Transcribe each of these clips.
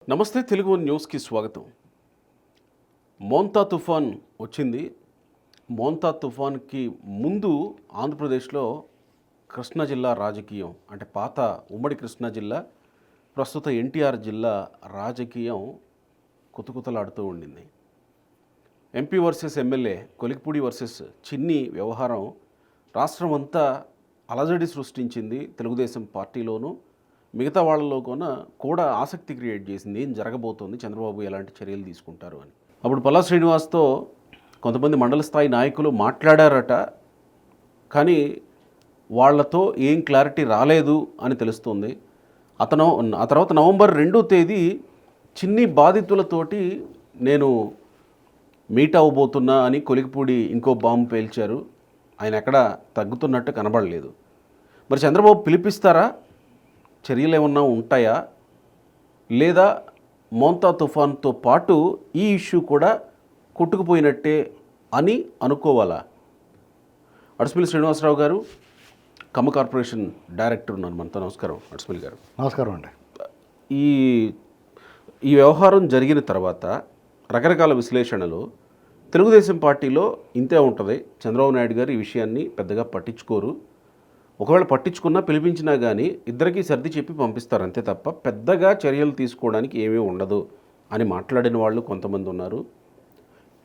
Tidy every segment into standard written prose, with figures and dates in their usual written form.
నమస్తే తెలుగు న్యూస్కి స్వాగతం. మోంతా తుఫాన్ వచ్చింది. మోంతా తుఫాన్కి ముందు ఆంధ్రప్రదేశ్లో కృష్ణా జిల్లా రాజకీయం అంటే పాత ఉమ్మడి కృష్ణా జిల్లా, ప్రస్తుత ఎన్టీఆర్ జిల్లా రాజకీయం కుతకుతలాడుతూ ఉండింది. MP versus MLA, Kolikapudi versus చిన్ని వ్యవహారం రాష్ట్రం అంతా అలజడి సృష్టించింది. తెలుగుదేశం పార్టీలోనూ మిగతా వాళ్ళలో కూడా ఆసక్తి క్రియేట్ చేసింది. ఏం జరగబోతోంది, చంద్రబాబు ఎలాంటి చర్యలు తీసుకుంటారు అని. అప్పుడు పల్లా శ్రీనివాస్తో కొంతమంది మండల స్థాయి నాయకులు మాట్లాడారట, కానీ వాళ్లతో ఏం క్లారిటీ రాలేదు అని తెలుస్తుంది. ఆ తర్వాత నవంబర్ 2వ తేదీ చిన్ని బాధితులతోటి నేను మీట్ అవ్వబోతున్నా అని కొలిక్పూడి ఇంకో బాంబు పేల్చారు. ఆయన ఎక్కడ తగ్గుతున్నట్టు కనబడలేదు. మరి చంద్రబాబు పిలిపిస్తారా? చర్యలు ఏమన్నా ఉంటాయా? లేదా మోంతా తుఫాన్తో పాటు ఈ ఇష్యూ కూడా కొట్టుకుపోయినట్టే అని అనుకోవాలా? అడుసుమిల్లి శ్రీనివాసరావు గారు, కమ్మ కార్పొరేషన్ డైరెక్టర్ ఉన్నారు మనతో. నమస్కారం అడుసుమిల్లి గారు. నమస్కారం అండి. ఈ వ్యవహారం జరిగిన తర్వాత రకరకాల విశ్లేషణలు, తెలుగుదేశం పార్టీలో ఇంతే ఉంటుంది, చంద్రబాబు నాయుడు గారు ఈ విషయాన్ని పెద్దగా పట్టించుకోరు, ఒకవేళ పట్టించుకున్నా పిలిపించినా కానీ ఇద్దరికీ సర్ది చెప్పి పంపిస్తారు అంతే తప్ప పెద్దగా చర్యలు తీసుకోవడానికి ఏమీ ఉండదు అని మాట్లాడిన వాళ్ళు కొంతమంది ఉన్నారు.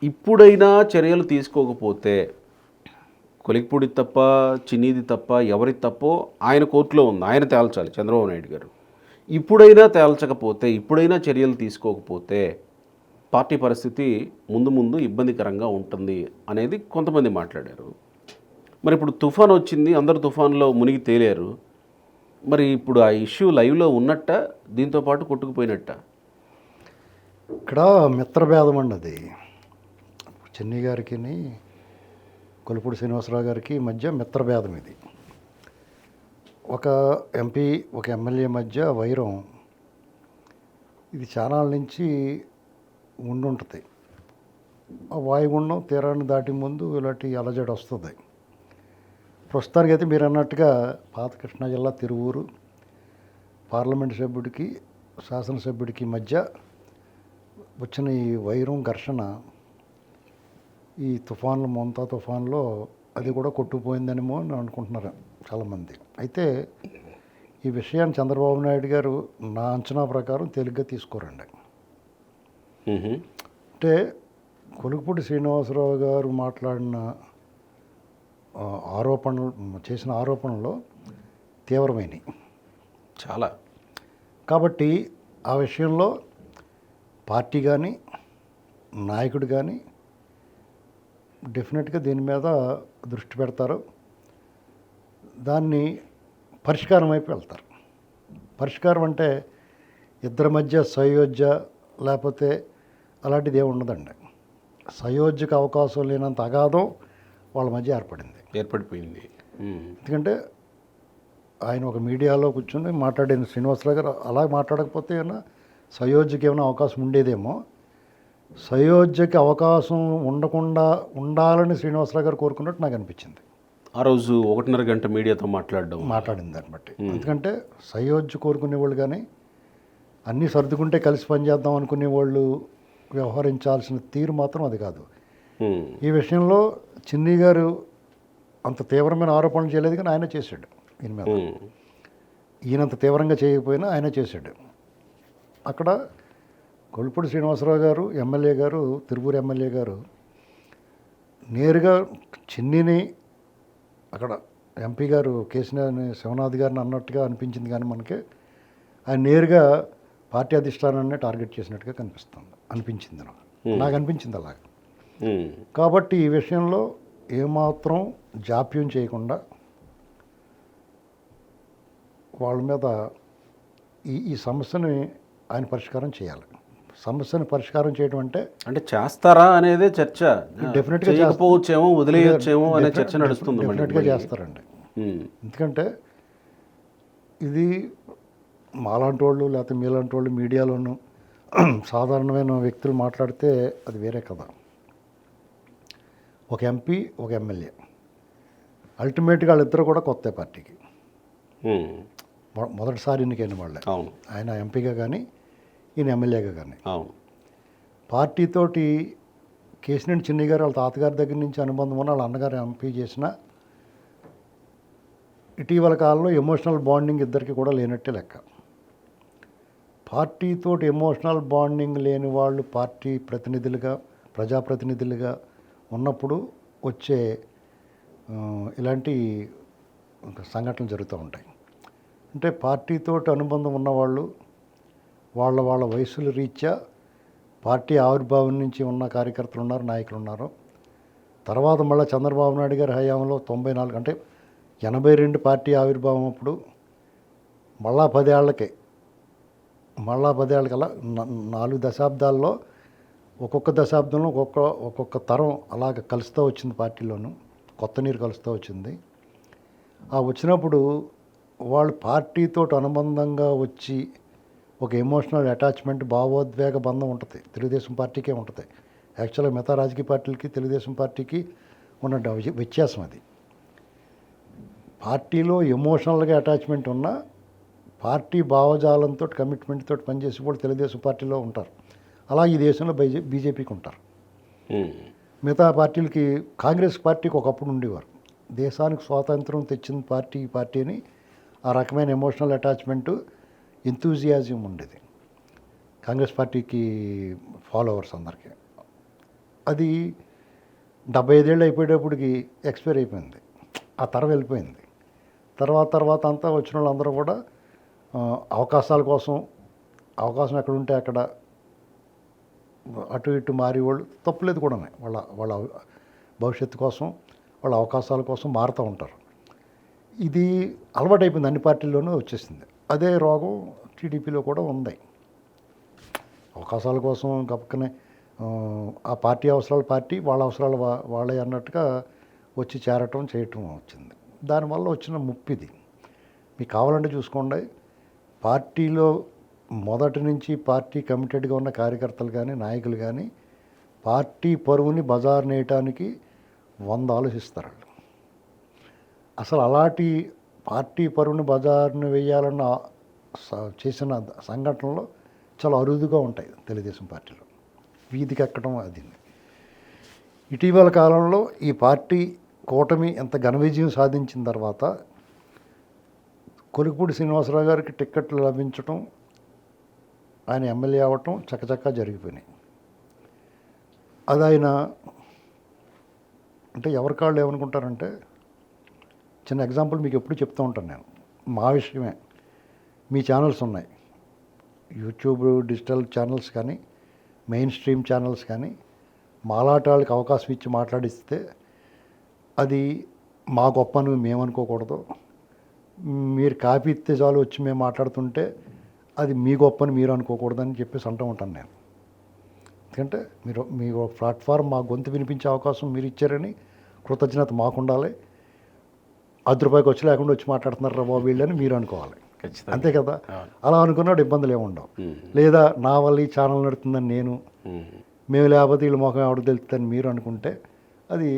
ఇప్పుడైనా చర్యలు తీసుకోకపోతే కొలిక్పూడి తప్ప, చిన్నీది తప్ప, ఎవరి తప్పో ఆయన కోర్టులో ఉంది, ఆయన తేల్చాలి చంద్రబాబు నాయుడు గారు. ఇప్పుడైనా తేల్చకపోతే, ఇప్పుడైనా చర్యలు తీసుకోకపోతే పార్టీ పరిస్థితి ముందు ముందు ఇబ్బందికరంగా ఉంటుంది అనేది కొంతమంది మాట్లాడారు. మరి ఇప్పుడు తుఫాన్ వచ్చింది, అందరూ తుఫాన్లో మునిగి తేలారు. మరి ఇప్పుడు ఆ ఇష్యూ లైవ్లో ఉన్నట్ట, దీంతో పాటు కొట్టుకుపోయినట్ట? ఇక్కడ మిత్రభేదం అండి. అది చెన్నీ గారికి, కొలిపూడి శ్రీనివాసరావు గారికి మధ్య మిత్రభేదం. ఇది ఒక ఎంపీ, ఒక ఎమ్మెల్యే మధ్య వైరం. ఇది చానాల నుంచి ఉండుంటుంది. ఆ వాయుగుండం తీరాన్ని దాటి ముందు ఇలాంటి అలజడి వస్తుంది. ప్రస్తుతానికి అయితే మీరు అన్నట్టుగా పాత కృష్ణా జిల్లా తిరువూరు పార్లమెంటు సభ్యుడికి, శాసనసభ్యుడికి మధ్య వచ్చిన ఈ వైరం, ఘర్షణ ఈ తుఫాన్లు, మోంతా తుఫాన్లో అది కూడా కొట్టుకుపోయిందనేమో అని అనుకుంటున్నారు చాలామంది. అయితే ఈ విషయాన్ని చంద్రబాబు నాయుడు గారు నా అంచనా ప్రకారం తేలిగ్గా తీసుకోరండి. అంటే కొలిక్పూడి శ్రీనివాసరావు గారు మాట్లాడిన చేసిన ఆరోపణలు తీవ్రమైనవి చాలా. కాబట్టి ఆ విషయంలో పార్టీ కానీ, నాయకుడు కానీ డెఫినెట్గా దీని మీద దృష్టి పెడతారు. దాన్ని పరిష్కారం వైపు వెళ్తారు. పరిష్కారం అంటే ఇద్దరి మధ్య సయోధ్య లేకపోతే అలాంటిది ఏమి ఉండదండి. సయోధ్యకు అవకాశం లేనంత అగాధం వాళ్ళ మధ్య ఏర్పడిపోయింది. ఎందుకంటే ఆయన ఒక మీడియాలో కూర్చొని మాట్లాడిన శ్రీనివాసరావు గారు అలా మాట్లాడకపోతే ఏమైనా సయోధ్యకి ఏమైనా అవకాశం ఉండేదేమో. సయోధ్యకి అవకాశం ఉండకుండా ఉండాలని శ్రీనివాసరావు గారు కోరుకున్నట్టు నాకు అనిపించింది. ఆ రోజు 1.5 గంట మీడియాతో మాట్లాడిన దాన్ని బట్టి. ఎందుకంటే సయోధ్య కోరుకునే వాళ్ళు కానీ, అన్నీ సర్దుకుంటే కలిసి పనిచేద్దాం అనుకునే వాళ్ళు వ్యవహరించాల్సిన తీరు మాత్రం అది కాదు. ఈ విషయంలో చిన్ని గారు అంత తీవ్రమైన ఆరోపణలు చేయలేదు, కానీ ఆయన చేశాడు. దీని మీద ఈయనంత తీవ్రంగా చేయకపోయినా ఆయన చేశాడు. అక్కడ కొలిపూడి శ్రీనివాసరావు గారు, ఎమ్మెల్యే గారు, తిరువూరు ఎమ్మెల్యే గారు నేరుగా చిన్నిని, అక్కడ ఎంపీ గారు కేసీఆర్ శివనాథ్ గారిని అన్నట్టుగా అనిపించింది, కానీ మనకి ఆయన నేరుగా పార్టీ అధిష్టానాన్ని టార్గెట్ చేసినట్టుగా అనిపించింది. నాకు అనిపించింది అలాగా. కాబట్టి ఈ విషయంలో ఏమాత్రం జాప్యం చేయకుండా వాళ్ళ మీద ఈ సమస్యని ఆయన పరిష్కారం చేయాలి. సమస్యను పరిష్కారం చేయడం అంటే చేస్తారా అనేదే చర్చ. డెఫినెట్గా చేయకపోవచ్చేమో, వదిలేయచ్చేమో అనే చర్చ నడుస్తుంది. డెఫినెట్గా చేస్తారండి. ఎందుకంటే ఇది మాలాంటి వాళ్ళు లేకపోతే మీలాంటి వాళ్ళు మీడియాలోనూ సాధారణమైన వ్యక్తులు మాట్లాడితే అది వేరే కదా. ఒక ఎంపీ, ఒక ఎమ్మెల్యే, అల్టిమేట్గా వాళ్ళిద్దరు కూడా కొత్త పార్టీకి. మొదటిసారి ఎన్నికైన వాళ్ళే. అవును. ఆయన ఎంపీగా కానీ ఈయన ఎమ్మెల్యేగా కానీ. అవును. పార్టీతోటి కేశినేని చిన్ని గారు వాళ్ళ తాతగారి దగ్గర నుంచి అనుబంధం ఉన్న వాళ్ళ అన్నగారు ఎంపీ చేసిన ఇటీవల కాలంలో ఎమోషనల్ బాండింగ్ ఇద్దరికి కూడా లేనట్టే లెక్క. పార్టీతోటి ఎమోషనల్ బాండింగ్ లేని వాళ్ళు పార్టీ ప్రతినిధులుగా, ప్రజాప్రతినిధులుగా ఉన్నప్పుడు వచ్చే ఇలాంటి సంఘటనలు జరుగుతూ ఉంటాయి. అంటే పార్టీతోటి అనుబంధం ఉన్నవాళ్ళు వాళ్ళ వయసుల రీత్యా పార్టీ ఆవిర్భావం నుంచి ఉన్న కార్యకర్తలు ఉన్నారు, నాయకులు ఉన్నారు. తర్వాత మళ్ళీ చంద్రబాబు నాయుడు గారి హయాంలో 94 అంటే 82 పార్టీ ఆవిర్భావం అప్పుడు మళ్ళా 10 ఏళ్ళకల్లా 4 దశాబ్దాల్లో ఒక్కొక్క దశాబ్దంలో ఒక్కొక్క తరం అలాగ కలుస్తూ వచ్చింది పార్టీలోను, కొత్త నీరు కలుస్తూ వచ్చింది. ఆ వచ్చినప్పుడు వాళ్ళు పార్టీతో అనుబంధంగా వచ్చి ఒక ఎమోషనల్ అటాచ్మెంట్, భావోద్వేగ బంధం ఉంటుంది, తెలుగుదేశం పార్టీకే ఉంటుంది. యాక్చువల్గా మిగతా రాజకీయ పార్టీలకి తెలుగుదేశం పార్టీకి ఉన్న వ్యత్యాసం అది. పార్టీలో ఎమోషనల్గా అటాచ్మెంట్ ఉన్న పార్టీ భావజాలంతో కమిట్మెంట్ తోటి పనిచేసి కూడా తెలుగుదేశం పార్టీలో ఉంటారు. అలా ఈ దేశంలో బీజేపీకి ఉంటారు. మిగతా పార్టీలకి, కాంగ్రెస్ పార్టీకి ఒకప్పుడు ఉండేవారు. దేశానికి స్వాతంత్రం తెచ్చిన పార్టీ ఈ పార్టీని, ఆ రకమైన ఎమోషనల్ అటాచ్మెంటు, ఎంతూజియాజం ఉండేది కాంగ్రెస్ పార్టీకి ఫాలోవర్స్ అందరికీ. అది 75 ఏళ్ళు అయిపోయేటప్పటికి ఎక్స్పైర్ అయిపోయింది, ఆ తరం వెళ్ళిపోయింది. తర్వాత అంతా వచ్చిన వాళ్ళందరూ కూడా అవకాశాల కోసం, అవకాశం ఎక్కడ ఉంటే అక్కడ అటు ఇటు మారేవాళ్ళు, తప్పులేదు కూడా. వాళ్ళ భవిష్యత్తు కోసం, వాళ్ళ అవకాశాల కోసం మారుతూ ఉంటారు. ఇది అలవాటు అయిపోయింది, అన్ని పార్టీల్లోనూ వచ్చేసింది. అదే రోగం టీడీపీలో కూడా ఉంది. అవకాశాల కోసం గప్పకనే ఆ పార్టీ అవసరాలు పార్టీ, వాళ్ళ అవసరాలు వాళ్ళే అన్నట్టుగా వచ్చి చేరటం చేయటం వచ్చింది. దానివల్ల వచ్చిన ముప్పిది. మీకు కావాలంటే చూసుకోండి, పార్టీలో మొదటి నుంచి పార్టీ కమిటెడ్గా ఉన్న కార్యకర్తలు కానీ, నాయకులు కానీ పార్టీ పరువుని బజారు నేయటానికి 100 ఆలోచిస్తారు వాళ్ళు. అసలు అలాంటి పార్టీ పరువుని బజారుని వేయాలన్న చేసిన సంఘటనలు చాలా అరుదుగా ఉంటాయి తెలుగుదేశం పార్టీలో. వీధికి ఎక్కడం అది. ఇటీవల కాలంలో ఈ పార్టీ కూటమి ఎంత ఘన విజయం సాధించిన తర్వాత కొలుకుపూడి శ్రీనివాసరావు గారికి టిక్కెట్లు లభించటం, ఆయన ఎమ్మెల్యే అవ్వటం చకచకా జరిగిపోయినాయి. అది ఆయన అంటే ఎవరి కాళ్ళు ఏమనుకుంటారంటే, చిన్న ఎగ్జాంపుల్ మీకు ఎప్పుడు చెప్తూ ఉంటాను నేను, మా విషయమే. మీ ఛానల్స్ ఉన్నాయి, యూట్యూబ్ డిజిటల్ ఛానల్స్ కానీ, మెయిన్ స్ట్రీమ్ ఛానల్స్ కానీ, మాలాట వాళ్ళకి అవకాశం ఇచ్చి మాట్లాడిస్తే అది మా గొప్పను మేము అనుకోకూడదు. మీరు కాపీ ఇస్తే చాలు వచ్చి మేము మాట్లాడుతుంటే అది మీ గొప్పని మీరు అనుకోకూడదని చెప్పేసి అంటూ ఉంటాను నేను. ఎందుకంటే మీ ప్లాట్ఫామ్ మా గొంతు వినిపించే అవకాశం మీరు ఇచ్చారని కృతజ్ఞత మాకు ఉండాలి. ₹10 వచ్చి లేకుండా వచ్చి మాట్లాడుతున్నారు రా బాబు వీళ్ళని మీరు అనుకోవాలి, అంతే కదా. అలా అనుకున్నాడు ఇబ్బందులు ఏముండవు. లేదా నా వల్ల ఈ ఛానల్ నడుతుందని నేను, మేము లేకపోతే వీళ్ళ మొఖం ఎవడు తెలుస్తుందని మీరు అనుకుంటే అది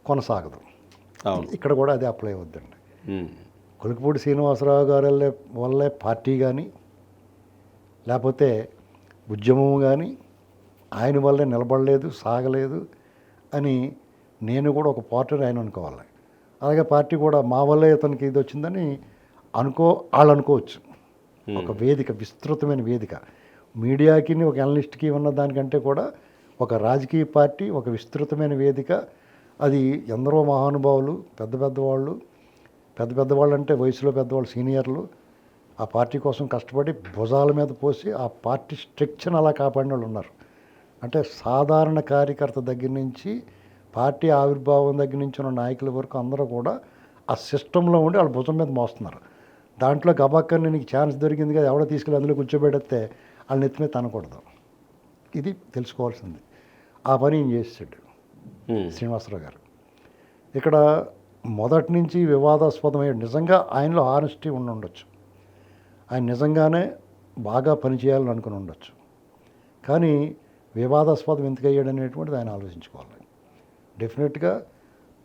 కొనసాగదు. ఇక్కడ కూడా అదే అప్లై అవుద్దండి. కొలుకుపూడి శ్రీనివాసరావు గారి వల్లే పార్టీ కానీ, లేకపోతే ఉద్యమం కానీ ఆయన వల్లే నిలబడలేదు, సాగలేదు అని నేను కూడా ఒక పార్టీని ఆయన అనుకోవాలి. అలాగే పార్టీ కూడా మా వల్లే ఇతనికి ఇది వచ్చిందని వాళ్ళు అనుకోవచ్చు. ఒక వేదిక, విస్తృతమైన వేదిక, మీడియాకి ఒక అనలిస్ట్కి ఉన్న దానికంటే కూడా ఒక రాజకీయ పార్టీ ఒక విస్తృతమైన వేదిక. అది ఎందరో మహానుభావులు, పెద్దవాళ్ళు అంటే వయసులో పెద్దవాళ్ళు, సీనియర్లు ఆ పార్టీ కోసం కష్టపడి భుజాల మీద పోసి ఆ పార్టీ స్ట్రక్చర్ని అలా కాపాడిన వాళ్ళు ఉన్నారు. అంటే సాధారణ కార్యకర్త దగ్గర నుంచి పార్టీ ఆవిర్భావం దగ్గర నుంచి ఉన్న నాయకుల వరకు అందరూ కూడా ఆ సిస్టంలో ఉండి వాళ్ళ భుజం మీద మోస్తున్నారు. దాంట్లో గబాక్కని నీకు ఛాన్స్ దొరికింది కదా, ఎవడో తీసుకెళ్ళి అందులో కూర్చోబెడితే వాళ్ళని ఎత్తి మీద తనకూడదు. ఇది తెలుసుకోవాల్సింది. ఆ పని ఏం చేసాడు శ్రీనివాసరావు గారు. ఇక్కడ మొదటి నుంచి వివాదాస్పదమయ్యాడు. నిజంగా ఆయనలో హానెస్టీ ఉండొచ్చు, ఆయన నిజంగానే బాగా పనిచేయాలని అనుకుని ఉండొచ్చు. కానీ వివాదాస్పదం ఎందుకు అయ్యాడు అనేటువంటిది ఆయన ఆలోచించుకోవాలి. డెఫినెట్గా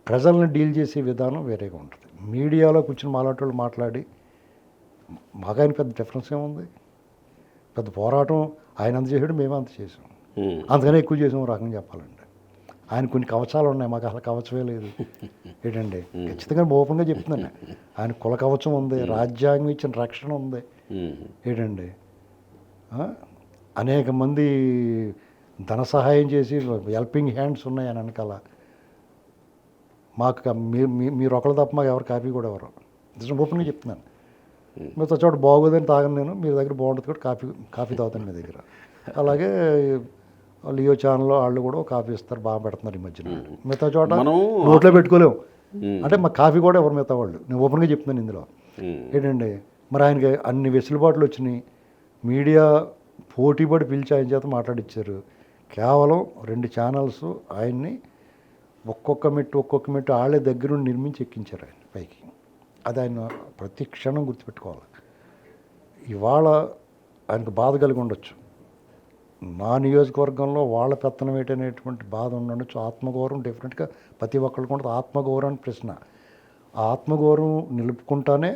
ప్రజలను డీల్ చేసే విధానం వేరేగా ఉంటుంది. మీడియాలో కూర్చుని మాట్లాడేవాళ్ళు మాట్లాడి మాకు ఆయన పెద్ద డిఫరెన్స్ ఏముంది. పెద్ద పోరాటం ఆయన అంత చేసాడు, మేము అంత చేసాం. ఉమ్. అంతకనే ఎక్కువ చేసాం రకంగా చెప్పాలంటే. ఆయన కొన్ని కవచాలు ఉన్నాయి, మాకు అసలు కవచమే లేదు. ఏంటండి, ఖచ్చితంగా ఓపెన్గా చెప్తున్నాను. ఆయన కుల కవచం ఉంది, రాజ్యాంగం ఇచ్చిన రక్షణ ఉంది. ఉమ్. ఏంటండి, అనేక మంది ధన సహాయం చేసి హెల్పింగ్ హ్యాండ్స్ ఉన్నాయి ఆయన వెనకాల. మాకు మీరు ఒకళ్ళు తప్ప మాకు ఎవరు కాపీ కూడా ఎవరు. నిజం ఓపెన్గా చెప్తున్నాను. మీతో చోట బాగోదని తాగను నేను, మీ దగ్గర బాగుంటుంది కూడా కాఫీ తాగుతాను మీ దగ్గర. అలాగే లియో ఛానల్లో వాళ్ళు కూడా కాఫీ ఇస్తారు, బాగా పెడుతున్నారు ఈ మధ్యన. మిగతా చోట నోట్లో పెట్టుకోలేము అంటే మా కాఫీ కూడా ఎవరు మిగతా వాళ్ళు. నేను ఓపెన్గా చెప్తున్నాను ఇందులో. ఏంటండి, మరి ఆయనకి అన్ని వెసులుబాట్లు వచ్చినాయి. మీడియా పోటీపడి పిలిచి ఆయన చేత మాట్లాడిచ్చారు. కేవలం 2 ఛానల్స్ ఆయన్ని ఒక్కొక్క మెట్టు వాళ్ళే దగ్గరుండి నిర్మించి ఎక్కించారు ఆయన పైకి. అది ఆయన ప్రతి క్షణం గుర్తుపెట్టుకోవాలి. ఇవాళ ఆయనకు బాధ కలిగి ఉండొచ్చు, నా నియోజకవర్గంలో వాళ్ళ పెత్తనం ఏంటనేటువంటి బాధ ఉండొచ్చు. ఆత్మగౌరవం డెఫినెట్గా ప్రతి ఒక్కరికి ఉంటుంది. ఆత్మగౌరవం ప్రశ్న. ఆ ఆత్మగౌరవం నిలుపుకుంటానే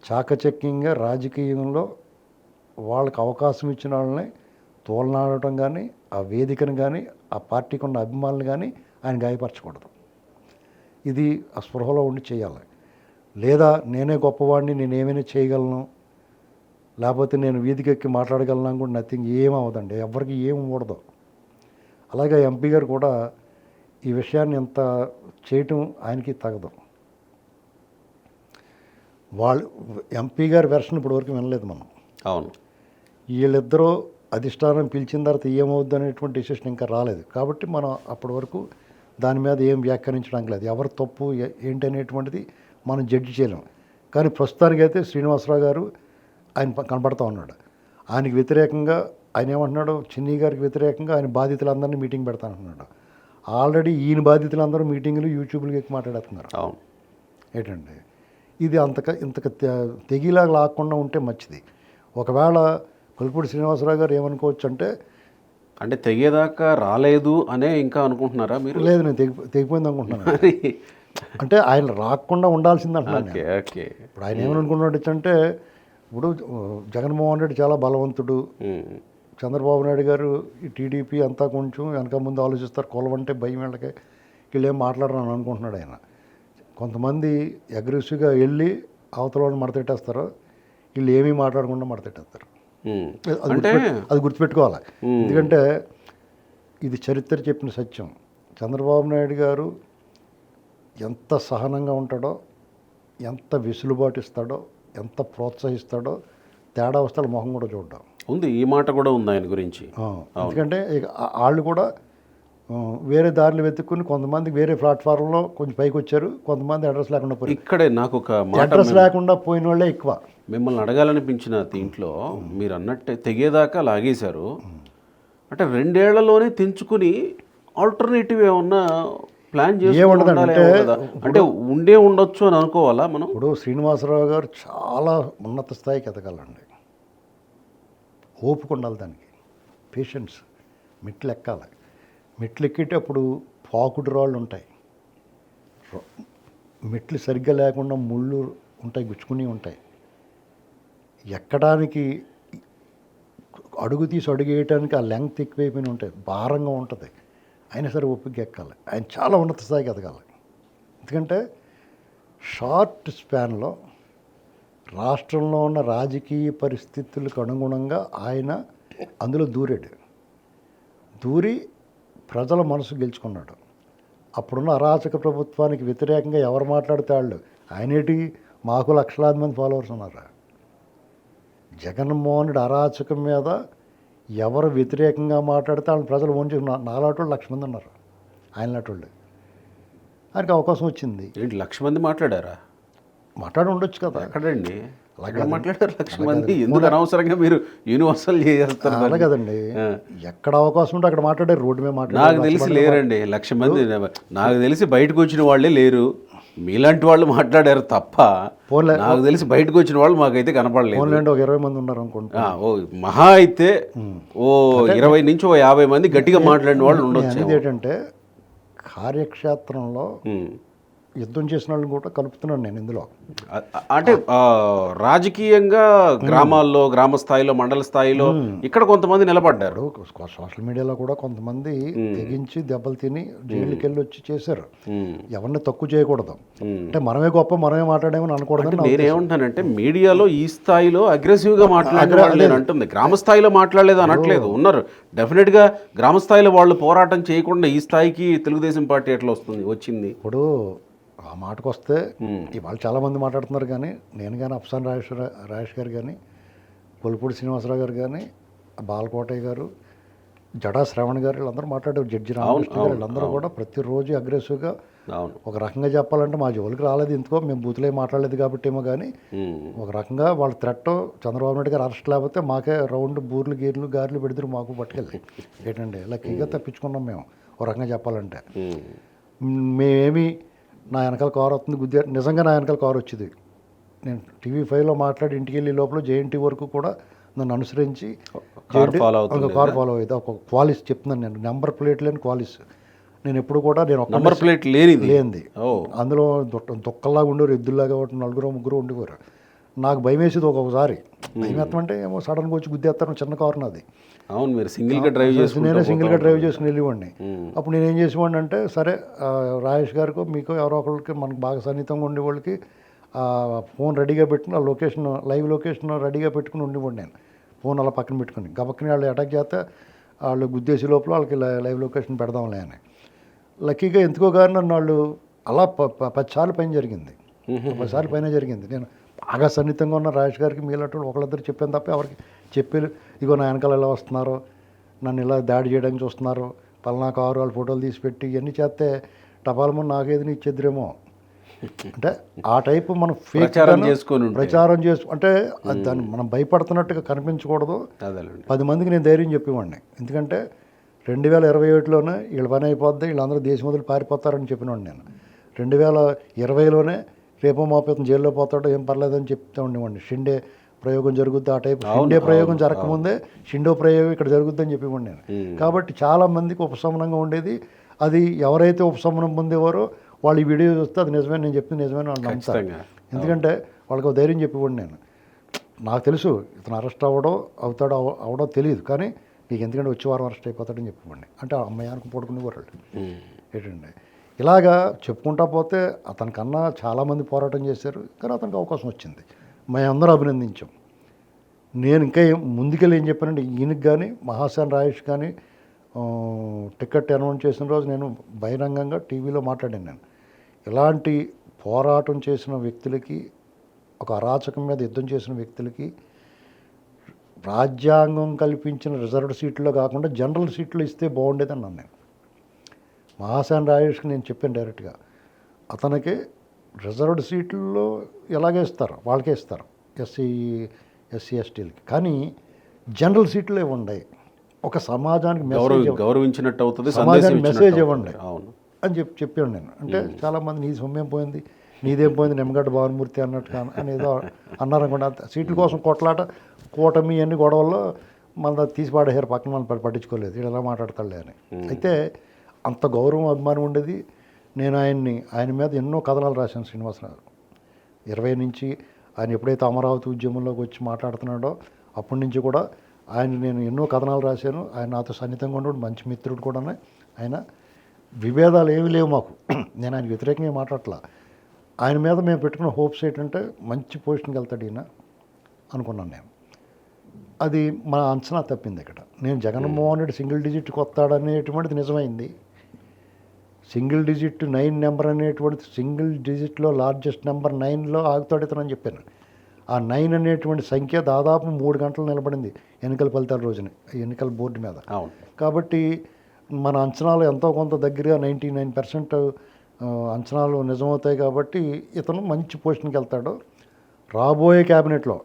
చాకచక్యంగా రాజకీయంలో వాళ్ళకి అవకాశం ఇచ్చిన వాళ్ళని తోలనాడటం కానీ, ఆ వేదికను కానీ, ఆ పార్టీకి ఉన్న అభిమానులు కానీ ఆయన గాయపరచకూడదు. ఇది ఆ స్పృహలో ఉండి చేయాలి. లేదా నేనే గొప్పవాడిని, నేను ఏమైనా చేయగలను, లేకపోతే నేను వీధికెక్కి మాట్లాడగలను కూడా నథింగ్, ఏమవదండి, ఎవరికి ఏం ఉండదు. అలాగే ఎంపీ గారు కూడా ఈ విషయాన్ని ఎంత చేయటం ఆయనకి తగదు. వాళ్ళు ఎంపీ గారి వెర్షన్ ఇప్పటివరకు వినలేదు మనం. అవును. వీళ్ళిద్దరూ అధిష్టానం పిలిచిన తర్వాత ఏమవుద్దు అనేటువంటి డిసిషన్ ఇంకా రాలేదు. కాబట్టి మనం అప్పటి వరకు దాని మీద ఏం వ్యాఖ్యానించడానికి లేదు. ఎవరు తప్పు ఏంటి అనేటువంటిది మనం జడ్జి చేయలేం. కానీ ప్రస్తుతానికైతే శ్రీనివాసరావు గారు ఆయన కనపడుతూ ఉన్నాడు. ఆయనకి వ్యతిరేకంగా ఆయన ఏమంటున్నాడు, చిన్ని గారికి వ్యతిరేకంగా ఆయన బాధితులందరినీ మీటింగ్ పెడతానంటున్నాడు. ఆల్రెడీ ఈయన బాధితులందరూ మీటింగులు యూట్యూబ్లు ఎక్కి మాట్లాడుతున్నారు. ఏంటండి, ఇది ఇంతకు తెగిలాగా లాక్కుండా ఉంటే మంచిది. ఒకవేళ కొల్పూడి శ్రీనివాసరావు గారు ఏమనుకోవచ్చు అంటే తెగేదాకా రాలేదు అనే ఇంకా అనుకుంటున్నారా మీరు? లేదు, నేను తెగిపోయింది అనుకుంటున్నాను. అంటే ఆయన రాకుండా ఉండాల్సిందంటున్నాను. ఇప్పుడు ఆయన ఏమనుకుంటున్నాడు అంటే, ఇప్పుడు జగన్మోహన్ రెడ్డి చాలా బలవంతుడు, చంద్రబాబు నాయుడు గారు ఈ టీడీపీ అంతా కొంచెం వెనక ముందు ఆలోచిస్తారు, కులం అంటే భయం, వీళ్ళకి వీళ్ళు ఏం మాట్లాడరని అనుకుంటున్నాడు ఆయన. కొంతమంది అగ్రెసివ్గా వెళ్ళి అవతల మడతెట్టేస్తారు, వీళ్ళు ఏమీ మాట్లాడకుండా మడతెట్టేస్తారు. అది గుర్తుపెట్టుకోవాలి. ఎందుకంటే ఇది చరిత్ర చెప్పిన సత్యం. చంద్రబాబు నాయుడు గారు ఎంత సహనంగా ఉంటాడో, ఎంత వెసులుబాటు ఇస్తాడో, ఎంత ప్రోత్సహిస్తాడో, తేడా వస్తాడు మొహం కూడా చూడడం ఉంది. ఈ మాట కూడా ఉంది ఆయన గురించి. ఎందుకంటే వాళ్ళు కూడా వేరే దారులు వెతుక్కుని కొంతమంది వేరే ప్లాట్ఫారంలో కొంచెం పైకి వచ్చారు, కొంతమంది అడ్రస్ లేకుండా పోయి. ఇక్కడే నాకు ఒక అడ్రస్ లేకుండా పోయిన వాళ్ళే ఎక్కువ. మిమ్మల్ని అడగాలనిపించిన దీంట్లో మీరు అన్నట్టే తెగేదాకా లాగేశారు అంటే 2 ఏళ్లలోనే తెంచుకుని ఆల్టర్నేటివ్ ఏమన్నా ప్లాన్ అంటే ఉండొచ్చు అని అనుకోవాలా మనం? ఇప్పుడు శ్రీనివాసరావు గారు చాలా ఉన్నత స్థాయికి ఎదగాలండి. ఓపిక ఉండాలి, దానికి పేషెన్స్. మెట్లు ఎక్కాలి. మెట్లు ఎక్కేటప్పుడు పాకుడు రాళ్ళు ఉంటాయి, మెట్లు సరిగ్గా లేకుండా ముళ్ళు ఉంటాయి, గుచ్చుకుని ఉంటాయి. ఎక్కడానికి అడుగు తీసి అడుగు వేయడానికి ఆ లెంగ్త్ ఎక్కువైపోయి ఉంటాయి, భారంగా ఉంటుంది. అయినా సరే ఓపిక ఎక్కాలి. ఆయన చాలా ఉన్నత స్థాయికి ఎదగాలి. ఎందుకంటే షార్ట్ స్పాన్లో రాష్ట్రంలో ఉన్న రాజకీయ పరిస్థితులకు అనుగుణంగా ఆయన అందులో దూరి ప్రజల మనసు గెలుచుకున్నాడు. అప్పుడున్న అరాచక ప్రభుత్వానికి వ్యతిరేకంగా ఎవరు మాట్లాడితే వాళ్ళు, ఆయనేటి మాకు లక్షలాది మంది ఫాలోవర్స్ ఉన్నారు. జగన్మోహన్ రెడ్డి అరాచకం మీద ఎవరు వ్యతిరేకంగా మాట్లాడితే వాళ్ళని ప్రజలు ఓన్ చేసి నాలాటోళ్ళు 1,00,000 మంది ఉన్నారు. ఆయన లాంటి ఆయనకి అవకాశం వచ్చింది. 1,00,000 మంది మాట్లాడారా? మాట్లాడి ఉండొచ్చు కదా. ఎక్కడండి అలాగే మాట్లాడారు 1,00,000 మంది? ఎందుకు అనవసరంగా మీరు యూనివర్సల్ చేస్తారు? అలా కదండి, ఎక్కడ అవకాశం ఉంటే అక్కడ మాట్లాడారు. రోడ్డు మీద మాట్లాడారు. నాకు తెలిసి లేరండి 1,00,000 మంది. నాకు తెలిసి బయటకు వచ్చిన వాళ్ళే లేరు. మీలాంటి వాళ్ళు మాట్లాడారు తప్ప నాకు తెలిసి బయటకు వచ్చిన వాళ్ళు మాకైతే కనపడలేదు. ఒక 20 మంది ఉన్నారు అనుకుంటా. ఓ మహా అయితే 20 నుంచి 50 మంది గట్టిగా మాట్లాడిన వాళ్ళు ఉండొచ్చు. ఏంటంటే కార్యక్షేత్రంలో యుద్ధం చేసిన వాళ్ళని కూడా కలుపుతున్నాను నేను ఇందులో. అంటే రాజకీయంగా గ్రామాల్లో, గ్రామ స్థాయిలో, మండల స్థాయిలో ఇక్కడ కొంతమంది నిలబడ్డారు. సోషల్ మీడియాలో కూడా కొంతమంది తెగించి దెబ్బలు తిని జైలుకి వెళ్ళి వచ్చి చేశారు. ఎవరిని తక్కువ చేయకూడదు, అంటే మనమే గొప్ప, మనమే మాట్లాడేమని అనకూడదు. నేనేమంటానంటే మీడియాలో ఈ స్థాయిలో అగ్రెసివ్గా మాట్లాడలేదు అంటుంది, గ్రామ స్థాయిలో మాట్లాడలేదు అనట్లేదు. ఉన్నారు డెఫినెట్గా గ్రామ స్థాయిలో వాళ్ళు పోరాటం చేయకుండా ఈ స్థాయికి తెలుగుదేశం పార్టీ ఎట్లా వచ్చింది. ఇప్పుడు ఆ మాటకు వస్తే ఇవాళ చాలామంది మాట్లాడుతున్నారు, కానీ నేను కానీ అఫ్సాన్ రాజేష్ గారు కానీ, పొలిపూడి శ్రీనివాసరావు గారు కానీ, బాలకోటయ్య గారు, జడా శ్రవణ్ గారు, వీళ్ళందరూ మాట్లాడారు, జడ్జి రామకృష్ణ గారు, వీళ్ళందరూ కూడా ప్రతిరోజు అగ్రెసివ్గా ఒక రకంగా చెప్పాలంటే మా జోలికి రాలేదు, ఇందుకో మేము బూతులే మాట్లాడలేదు కాబట్టి ఏమో, కానీ ఒక రకంగా వాళ్ళ థ్రెట్ చంద్రబాబు నాయుడు గారు అరెస్ట్ లేకపోతే మాకే రౌండ్ బూర్లు గీర్లు గారెలు పెడితే మాకు పట్టుకెళ్ళి ఏంటండి లక్కీగా తప్పించుకున్నాం మేము. ఒక రకంగా చెప్పాలంటే మేమేమి నా వెనకాల కారు వస్తుంది గుద్దే, నిజంగా నా వెనకాల కారు వచ్చింది. నేను TV5లో మాట్లాడి ఇంటికి వెళ్ళే లోపల JNT వరకు కూడా నన్ను అనుసరించి కారు ఫాలో అయ్యేది. ఒక క్వాలిస్ చెప్తున్నాను నేను, నెంబర్ ప్లేట్ లేని క్వాలిస్. నేను ఎప్పుడు కూడా నేను ఒక నెంబర్ ప్లేట్ లేనిది అందులో దుక్కల్లాగా ఉండేవారు, ఎద్దుల్లాగా నలుగురు ముగ్గురు ఉండేవారు. నాకు భయం వేసేది ఒక్కొక్కసారి. భయం ఎత్తమంటే ఏమో సడన్గా వచ్చి గుద్దేస్తాను, చిన్న కారు నాది. అవును, మీరు సింగిల్గా డ్రైవ్ చేసి, నేనే సింగిల్గా డ్రైవ్ చేసుకుని వెళ్ళేవాడిని. అప్పుడు నేనేం చేసేవాడిని అంటే, సరే రాజేష్ గారికో మీకు ఎవరో ఒకరికి మనకు బాగా సన్నిహితంగా ఉండేవాళ్ళకి ఫోన్ రెడీగా పెట్టుకుని, ఆ లొకేషన్ లైవ్ లొకేషన్ రెడీగా పెట్టుకుని ఉండేవాడిని నేను. ఫోన్ అలా పక్కన పెట్టుకుని గబక్కని వాళ్ళు అటాక్ చేస్తే వాళ్ళు గుద్దేసి లోపల వాళ్ళకి లైవ్ లొకేషన్ పెడదాంలే అని. లక్కీగా ఎందుకో కానీ నన్ను వాళ్ళు అలా 10 సార్లు పైన జరిగింది, 10 సార్లు పైన జరిగింది. నేను బాగా సన్నిహితంగా ఉన్న రాజేష్ గారికి మీలాంటి ఒకళ్ళిద్దరు చెప్పాను తప్ప ఎవరికి చెప్పి ఇగో నా వెనకాల ఇలా వస్తున్నారు, నన్ను ఇలా దాడి చేయడానికి చూస్తున్నారు, పలానా కారు వాళ్ళు ఫోటోలు తీసి పెట్టి ఇవన్నీ చేస్తే టపాలమో నాకేది ఇచ్చేద్దరేమో అంటే ఆ టైపు మనం ప్రచారం అంటే దాన్ని మనం భయపడుతున్నట్టుగా కనిపించకూడదు. 10 మందికి నేను ధైర్యం చెప్పేవాడిని. ఎందుకంటే 2021లోనే వీళ్ళ పని అయిపోద్ది, వీళ్ళందరూ దేశం వదిలి పారిపోతారని చెప్పినవాడిని నేను. 2020లోనే రేపో మాపేతం జైల్లో పోతాడో ఏం పర్లేదని చెప్తూ ఉండేవాడిని. షిండే ప్రయోగం జరుగుద్ది, ఆ టైపు షిండే ప్రయోగం జరగకముందే షిండో ప్రయోగం ఇక్కడ జరుగుద్దని చెప్పేవాడిని నేను. కాబట్టి చాలామందికి ఉపశమనంగా ఉండేది. అది ఎవరైతే ఉపశమనం పొందేవారో వాళ్ళు ఈ వీడియో చూస్తే అది నిజమే, నేను చెప్పింది నిజమే వాళ్ళు నమ్ముతారు. ఎందుకంటే వాళ్ళకి ఒక ధైర్యం చెప్పేవాడిని నేను. నాకు తెలుసు ఇతను అరెస్ట్ అవడో తెలియదు, కానీ మీకు ఎందుకంటే వచ్చే వారం అరెస్ట్ అయిపోతాడని చెప్పేవాడిని. అంటే అమ్మాయికి పడుకునేవారు ఏంటండి. ఇలాగా చెప్పుకుంటా పోతే అతనికన్నా చాలామంది పోరాటం చేశారు, కానీ అతనికి అవకాశం వచ్చింది, మేమందరూ అభినందించాం. నేను ఇంకా ముందుకెళ్ళి ఏం చెప్పానంటే, ఈయనకి కానీ మహాసేన్ రాజేష్ కానీ టికెట్ అనౌన్స్ చేసిన రోజు నేను బహిరంగంగా టీవీలో మాట్లాడాను. నేను ఇలాంటి పోరాటం చేసిన వ్యక్తులకి, ఒక అరాచకం మీద యుద్ధం చేసిన వ్యక్తులకి రాజ్యాంగం కల్పించిన రిజర్వ్డ్ సీట్లో కాకుండా జనరల్ సీట్లో ఇస్తే బాగుండేదని అన్నాను నేను. మహాసేన్ రాజేష్కి నేను చెప్పాను డైరెక్ట్గా, అతనికి రిజర్వ్డ్ సీట్లలో ఎలాగే ఇస్తారు, వాళ్ళకే ఇస్తారు, ఎస్సీ ఎస్టీలకి, కానీ జనరల్ సీట్లు ఇవ్వండి, ఒక సమాజానికి గౌరవించినట్టు అవుతుంది, సమాజానికి మెసేజ్ ఇవ్వండి అని చెప్పాను నేను. అంటే చాలామంది నీది సొమ్మేం పోయింది, నీదేం పోయింది, నిమ్మగడ్డ భావనమూర్తి అన్నట్టుగా అనేదో అన్నారనుకోండి. సీట్ల కోసం కొట్లాట, కూటమి అన్ని గొడవల్లో మన తీసి పాడేసారు, పక్కన మనం పట్టించుకోలేదు, వీళ్ళు ఎలా మాట్లాడతాడులే అని. అయితే అంత గౌరవం అభిమానం ఉండేది. నేను ఆయన మీద ఎన్నో కథనాలు రాశాను శ్రీనివాసరావు. 20 నుంచి ఆయన ఎప్పుడైతే అమరావతి ఉద్యమంలోకి వచ్చి మాట్లాడుతున్నాడో అప్పటి నుంచి కూడా నేను ఎన్నో కథనాలు రాశాను. ఆయన నాతో సన్నిహితంగా ఉండడు, మంచి మిత్రుడు కూడా. ఆయన విభేదాలు ఏమీ లేవు మాకు, నేను ఆయన వ్యతిరేకంగా మాట్లాడట్లా. ఆయన మీద మేము పెట్టుకున్న హోప్స్ ఏంటంటే మంచి పొజిషన్కి వెళ్తాడు ఈయన అనుకున్నాను నేను. అది మా అంచనా తప్పింది ఇక్కడ. నేను జగన్మోహన్ రెడ్డి సింగిల్ డిజిట్కి వస్తాడనేటువంటిది నిజమైంది. సింగిల్ డిజిట్ 9 నెంబర్ అనేటువంటి సింగిల్ డిజిట్లో లార్జెస్ట్ నెంబర్ 9లో ఆగుతాడు ఇతనని చెప్పాను. ఆ 9 అనేటువంటి సంఖ్య దాదాపు 3 గంటలు నిలబడింది ఎన్నికల ఫలితాల రోజున, ఎన్నికల బోర్డు మీద. కాబట్టి మన అంచనాలు ఎంతో కొంత దగ్గరగా 99% అంచనాలు నిజమవుతాయి. కాబట్టి ఇతను మంచి పొజిషన్కి వెళ్తాడు. రాబోయే క్యాబినెట్లో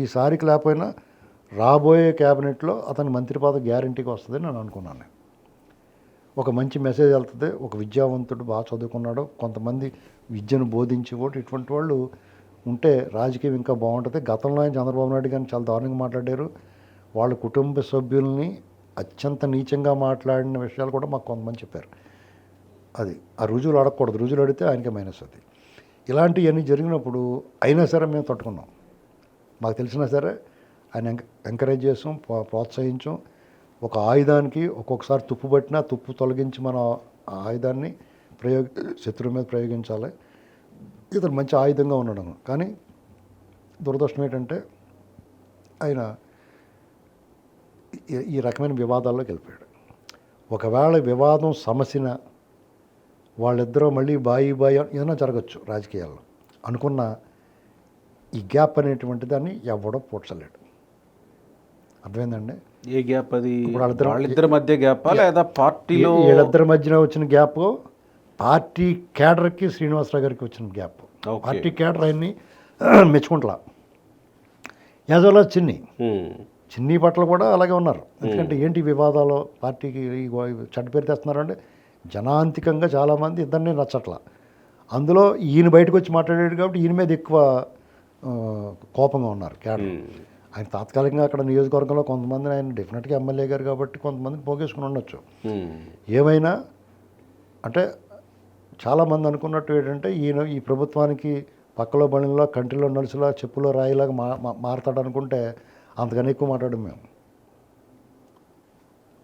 ఈసారికి లేకపోయినా రాబోయే క్యాబినెట్లో అతని మంత్రి పదవి గ్యారంటీగా వస్తుంది నేను అనుకున్నాను. ఒక మంచి మెసేజ్ వెళ్తుంది. ఒక విద్యావంతుడు, బాగా చదువుకున్నాడు, కొంతమంది విద్యను బోధించి కూడా ఇటువంటి వాళ్ళు ఉంటే రాజకీయం ఇంకా బాగుంటుంది. గతంలో ఆయన చంద్రబాబు నాయుడు గారిని చాలా దారుణంగా మాట్లాడారు. వాళ్ళ కుటుంబ సభ్యుల్ని అత్యంత నీచంగా మాట్లాడిన విషయాలు కూడా మాకు కొంతమంది చెప్పారు. అది ఆ రుజువులు అడగకూడదు, రుజువులు అడిగితే ఆయనకే మైనస్ అది. ఇలాంటివన్నీ జరిగినప్పుడు అయినా సరే మేము తట్టుకున్నాం. మాకు తెలిసినా సరే ఆయన ఎంకరేజ్ చేసాం, ప్రోత్సహించాం. ఒక ఆయుధానికి ఒక్కొక్కసారి తుప్పు పట్టినా తుప్పు తొలగించి మన ఆ ఆయుధాన్ని శత్రువు మీద ప్రయోగించాలి. ఇతను మంచి ఆయుధంగా ఉండడం. కానీ దురదృష్టం ఏంటంటే ఆయన ఈ రకమైన వివాదాల్లోకి వెళ్ళిపోయాడు. ఒకవేళ వివాదం సమస్యన వాళ్ళిద్దరూ మళ్ళీ బాయి ఏదైనా జరగచ్చు రాజకీయాల్లో అనుకున్న ఈ గ్యాప్ అనేటువంటి దాన్ని ఎవడో పూడ్చలేడు. అర్థమైందండి? ఏ గ్యాప్ అది? ఇప్పుడు వాళ్ళిద్దరి మధ్య గ్యాపా లేదా పార్టీలో? వీళ్ళిద్దరి మధ్యన వచ్చిన గ్యాప్ పార్టీ కేడర్కి శ్రీనివాసరావు గారికి వచ్చిన గ్యాప్. పార్టీ కేడర్ ఆయన్ని మెచ్చుకుంటలా. యాజ్ వెల్ యాజ్ చిన్ని పట్ల కూడా అలాగే ఉన్నారు. ఎందుకంటే ఏంటి వివాదాలు పార్టీకి చెడ్డ పేరు తెస్తున్నారంటే జనాంతికంగా చాలామంది ఇద్దరిని నచ్చట్లా. అందులో ఈయన బయటకు వచ్చి మాట్లాడాడు కాబట్టి ఈయన మీద ఎక్కువ కోపంగా ఉన్నారు కేడర్. ఆయన తాత్కాలికంగా అక్కడ నియోజకవర్గంలో కొంతమందిని ఆయన డెఫినెట్గా ఎమ్మెల్యే గారు కాబట్టి కొంతమందిని పోగేసుకుని ఉండొచ్చు. ఏమైనా అంటే చాలామంది అనుకున్నట్టు ఏంటంటే ఈయన ఈ ప్రభుత్వానికి పక్కలో బణిలో కంటిలో నలుసులా చెప్పులో రాయిలాగా మారతాడు అనుకుంటే అంతకన్నా ఎక్కువ మాట్లాడడం మేము.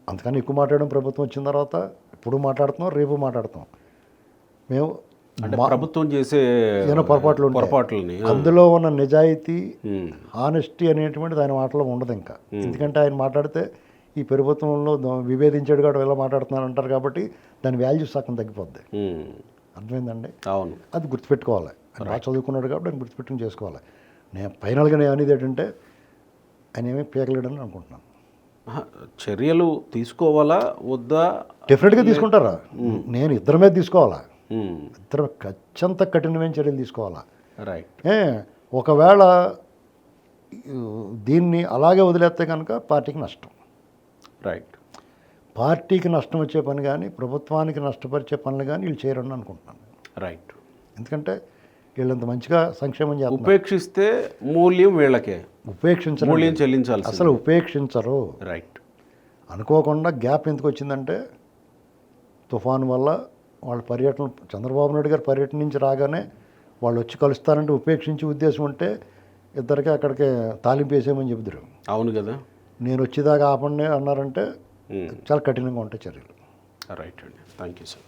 అంతకన్నా ఎక్కువ మాట్లాడడం ప్రభుత్వం వచ్చిన తర్వాత ఇప్పుడు మాట్లాడుతున్నాం, రేపు మాట్లాడుతాం. మేము ప్రభుత్వం చేసే ఏమైనా పొరపాట్లని అందులో ఉన్న నిజాయితీ ఆనెస్టీ అనేటువంటిది ఆయన మాటలో ఉండదు ఇంకా. ఎందుకంటే ఆయన మాట్లాడితే ఈ ప్రభుత్వంలో విభేదించాడు కాబట్టి ఇలా మాట్లాడుతున్నాను అంటారు కాబట్టి దాని వాల్యూ సగం తగ్గిపోద్ది. అర్థమైందండి? అవును. అది గుర్తుపెట్టుకోవాలి. ఆయన బాగా చదువుకున్నాడు కాబట్టి ఆయన గుర్తుపెట్టుకుని చేసుకోవాలి. నేను ఫైనల్గా నేను అనేది ఏంటంటే ఆయన ఏమీ పీకలేడని అనుకుంటున్నాను. చర్యలు తీసుకోవాలా వద్దా? డెఫినెట్గా తీసుకుంటారా? నేను ఇద్దరి మీద తీసుకోవాలా? ఇద్దరు అత్యంత కఠినమైన చర్యలు తీసుకోవాలా? రైట్. ఒకవేళ దీన్ని అలాగే వదిలేస్తే కనుక పార్టీకి నష్టం. రైట్. పార్టీకి నష్టం వచ్చే పని కానీ ప్రభుత్వానికి నష్టపరిచే పనులు కానీ వీళ్ళు చేయరని అనుకుంటున్నాను. రైట్. ఎందుకంటే వీళ్ళంత మంచిగా సంక్షేమం చేస్తారు. ఉపేక్షిస్తే మూల్యం వీళ్ళకే. ఉపేక్షించరు, మూల్యం చెల్లించాలి. అసలు ఉపేక్షించరు. రైట్. అనుకోకుండా గ్యాప్ ఎందుకు వచ్చిందంటే తుఫాను వల్ల వాళ్ళ పర్యటన, చంద్రబాబు నాయుడు గారి పర్యటన నుంచి రాగానే వాళ్ళు వచ్చి కలుస్తారంటే ఉపేక్షించే ఉద్దేశం ఉంటే ఇద్దరికి అక్కడికి తాలింపు వేసేయమని చెబుతారు. అవును కదా. నేను వచ్చేదాకా ఆపండి అన్నారంటే చాలా కఠినంగా ఉంటాయి చర్యలు. రైట్ అండి. Thank you sir.